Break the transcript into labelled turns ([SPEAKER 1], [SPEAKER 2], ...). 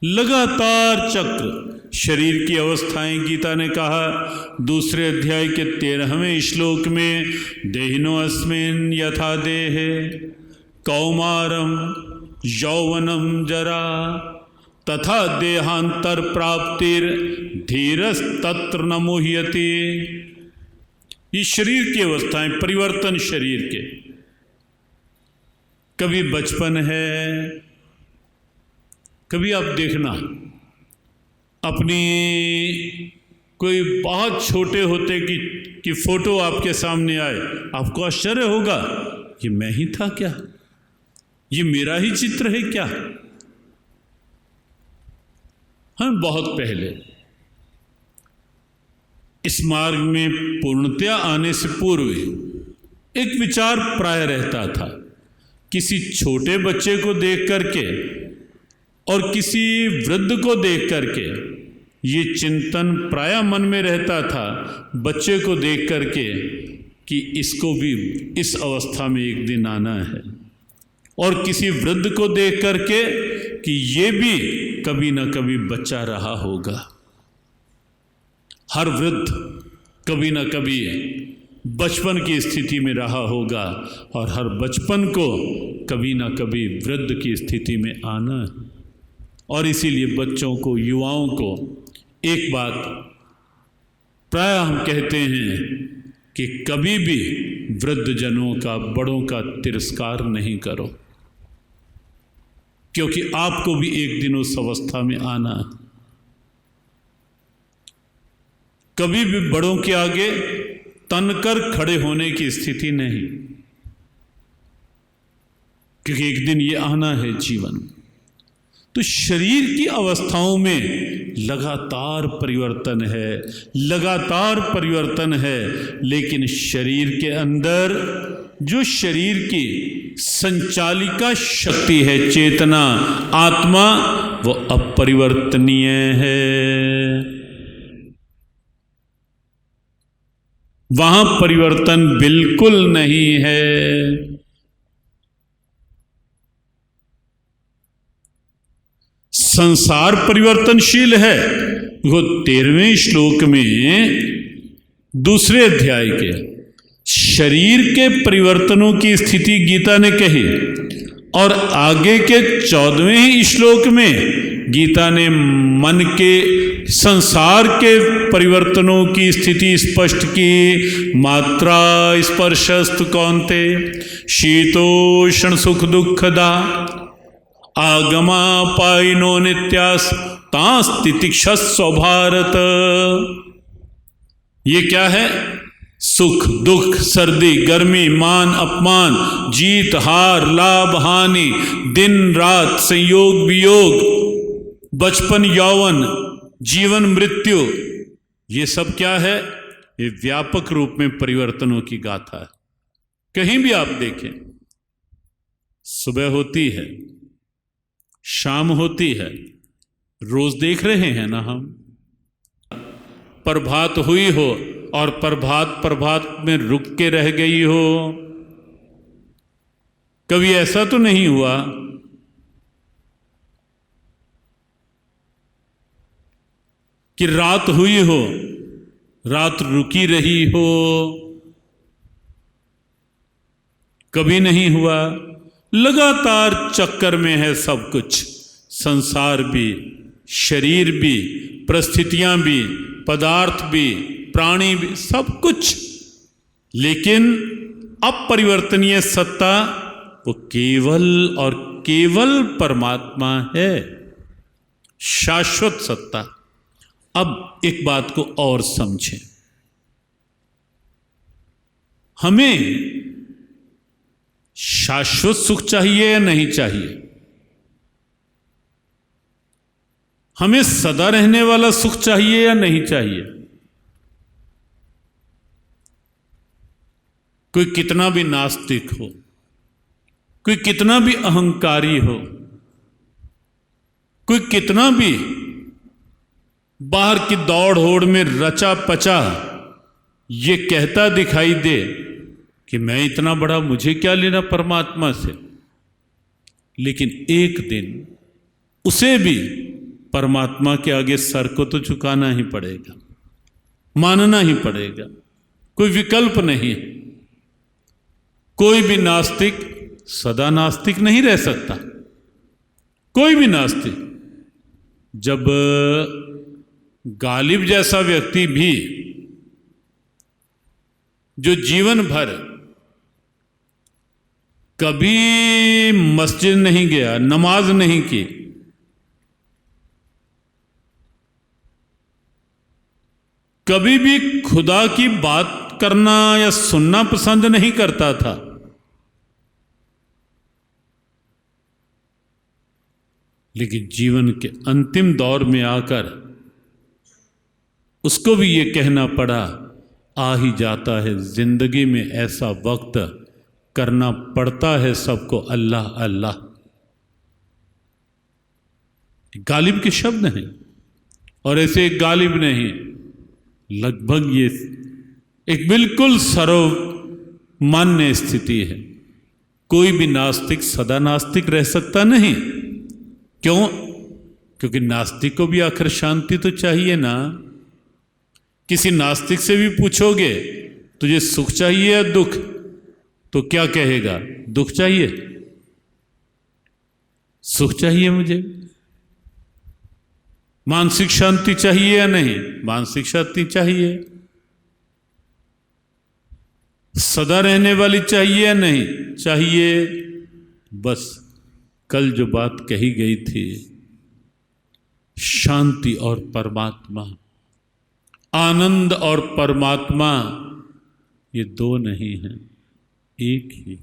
[SPEAKER 1] लगातार चक्र। शरीर की अवस्थाएं गीता ने कहा दूसरे अध्याय के 13वें श्लोक में, देहिनो अस्मिन् यथा देहे कौमारम यौवनम जरा तथा देहांतर प्राप्तिर धीरस तत्र न मुह्यति। ये शरीर की अवस्थाएं, परिवर्तन शरीर के। कभी बचपन है, कभी आप देखना अपनी कोई बहुत छोटे होते की फोटो आपके सामने आए, आपको आश्चर्य होगा, ये मैं ही था क्या, ये मेरा ही चित्र है क्या। हम बहुत पहले इस मार्ग में पूर्णतया आने से पूर्व एक विचार प्राय रहता था, किसी छोटे बच्चे को देख करके और किसी वृद्ध को देख करके ये चिंतन प्राय मन में रहता था, बच्चे को देख करके कि इसको भी इस अवस्था में एक दिन आना है, और किसी वृद्ध को देख करके कि ये भी कभी ना कभी बच्चा रहा होगा। हर वृद्ध कभी ना कभी बचपन की स्थिति में रहा होगा, और हर बचपन को कभी ना कभी वृद्ध की स्थिति में आना है। और इसीलिए बच्चों को, युवाओं को एक बात प्राय हम कहते हैं कि कभी भी वृद्धजनों का, बड़ों का तिरस्कार नहीं करो, क्योंकि आपको भी एक दिन उस अवस्था में आना है। कभी भी बड़ों के आगे तनकर खड़े होने की स्थिति नहीं, क्योंकि एक दिन ये आना है जीवन। तो शरीर की अवस्थाओं में लगातार परिवर्तन है, लगातार परिवर्तन है, लेकिन शरीर के अंदर जो शरीर की संचालिका शक्ति है, चेतना, आत्मा, वो अपरिवर्तनीय है। वहां परिवर्तन बिल्कुल नहीं है। संसार परिवर्तनशील है। वो 13वें श्लोक में दूसरे अध्याय के शरीर के परिवर्तनों की स्थिति गीता ने कही, और आगे के 14वें श्लोक में गीता ने मन के, संसार के परिवर्तनों की स्थिति स्पष्ट की। मात्रा स्पर्शस्तु कौन्ते शीतोष्ण सुख दुखदा आगमा पाइनो नित्यास तांस तितिक्षस्व भारत। ये क्या है? सुख दुख, सर्दी गर्मी, मान अपमान, जीत हार, लाभ हानि, दिन रात, संयोग वियोग, बचपन यौवन, जीवन मृत्यु, ये सब क्या है? ये व्यापक रूप में परिवर्तनों की गाथा है। कहीं भी आप देखें, सुबह होती है, शाम होती है, रोज देख रहे हैं ना हम। प्रभात हुई हो और प्रभात में रुक के रह गई हो। कभी ऐसा तो नहीं हुआ कि रात हुई हो, रात रुकी रही हो, कभी नहीं हुआ। लगातार चक्कर में है सब कुछ, संसार भी, शरीर भी, परिस्थितियां भी, पदार्थ भी, प्राणी भी, सब कुछ। लेकिन अपरिवर्तनीय सत्ता वो केवल और केवल परमात्मा है, शाश्वत सत्ता। अब एक बात को और समझें, हमें शाश्वत सुख चाहिए या नहीं चाहिए? हमें सदा रहने वाला सुख चाहिए या नहीं चाहिए? कोई कितना भी नास्तिक हो, कोई कितना भी अहंकारी हो, कोई कितना भी बाहर की दौड़ होड़ में रचा पचा ये कहता दिखाई दे कि मैं इतना बड़ा, मुझे क्या लेना परमात्मा से, लेकिन एक दिन उसे भी परमात्मा के आगे सर को तो झुकाना ही पड़ेगा, मानना ही पड़ेगा, कोई विकल्प नहीं है। कोई भी नास्तिक सदा नास्तिक नहीं रह सकता, कोई भी नास्तिक। जब गालिब जैसा व्यक्ति भी जो जीवन भर कभी मस्जिद नहीं गया, नमाज नहीं की, कभी भी खुदा की बात करना या सुनना पसंद नहीं करता था, लेकिन जीवन के अंतिम दौर में आकर उसको भी ये कहना पड़ा, आ ही जाता है जिंदगी में ऐसा वक्त, करना पड़ता है सबको अल्लाह अल्लाह। गालिब के शब्द हैं, और ऐसे एक गालिब नहीं, लगभग ये एक बिल्कुल सर्वमान्य स्थिति है। कोई भी नास्तिक सदा नास्तिक रह सकता नहीं। क्यों? क्योंकि नास्तिक को भी आखिर शांति तो चाहिए ना। किसी नास्तिक से भी पूछोगे तुझे सुख चाहिए या दुख, तो क्या कहेगा? दुख चाहिए। सुख चाहिए मुझे। मानसिक शांति चाहिए या नहीं? मानसिक शांति चाहिए। सदा रहने वाली चाहिए या नहीं? चाहिए। बस कल जो बात कही गई थी, शांति और परमात्मा, आनंद और परमात्मा, ये दो नहीं हैं, एक ही।